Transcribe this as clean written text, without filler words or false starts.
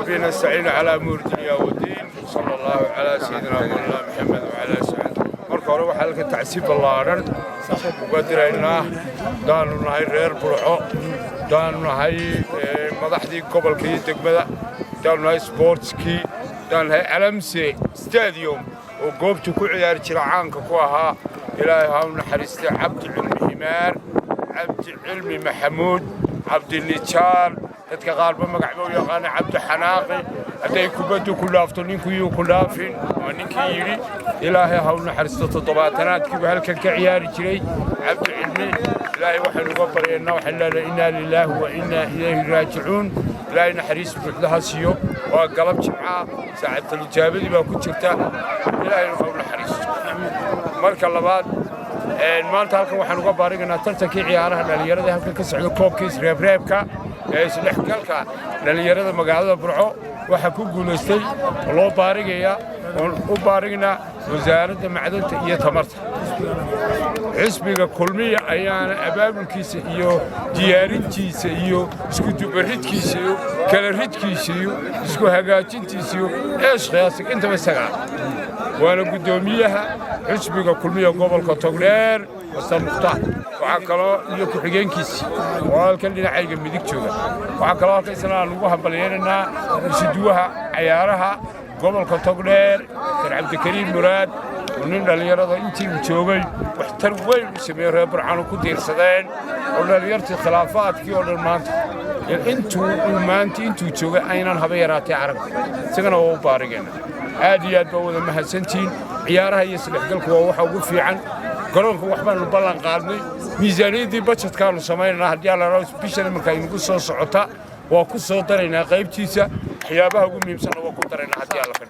وبه نستعين على أمور الدنيا والدين صلى الله على سيدنا مولانا محمد وعلى سعد marka hore waxa halka tacsiib ballaaran uga diraynaa daanu nahay reer Burco daanu nahay madaxdii gobolka iyo degmada daanu nahay sportski daanu nahay Alamse stadium oo goobtu ku ciyaar jira caanka ku ahaa ilaahay ha u naxariisto Cabdi Cilmi Himaar Cabdi Cilmi Maxamuud Cabdi Nijaar dadka qaarba magacooda yaqaan Cabdi Xanaaqi haday kubaddu ku laafto ninkii ku laafin waa ninkii yiri ilaahay ha u naxariisto toddobaatanaadkii halkan ka ciyaari jiray Cabdi Cilmi ilaahay waxaan uga baryaynaa waxaan leeyahay inna lillahi wa inna ilayhi raaji'uun ilaahay naxariis buuxda siiyo waa galab jimca saacadda ijaabadii baa ku jirta ilaahay ha u naxariisto marka labaad maanta halkan waxaan uga baarignaa tartankii ciyaaraha dhalinyarada halkan ka socda koobkiis reebreebka isdhexgalka dhalinyarada magaalada Burco waxa ku guuleystay loo baarigaya oo u baarignaa wasaaradda macdanta iyo tamarta xisbiga kulmiye ayaana abaabulkiisa iyo diyaarintiisa iyo isku dubaridkiisa iyo kala ridkiisa iyo isku hagaajintiisa iyo qiyaasiga inta isaga waana gudoomiyaha xisbiga kulmiye gobolka Togdheer Xasan Muxtaar waxa kale iyo ku xigeenkiisa oo halkan dhinacayga midig jooga waxa kale halka isla lagu hambalyeynaa isuduwaha ciyaaraha gobolka Togdheer Cabdikariim Muraad nin dhalinyarada intii uu joogay waxtar weyn u sameeyay reer Burco ku diirsadeen oo dhalinyartii khilaafaadkii oo dhan maanta intuu joogay aynan haba yaraatay arag isagana oo baarigeen aad iyo aad baa wada mahadsantiin ciyaaraha iyo isdhexgalku waa waxa ugu fiican garoonka waxbaan ballan qaadnay miisaaniyadii budgetkaanu sameynaa haddii la raawo bishan marka inagu soo socota waa ku soo daraynaa qaybtiisa waxyaabaha ugu muhiimsan waa ku daraynaa haddii la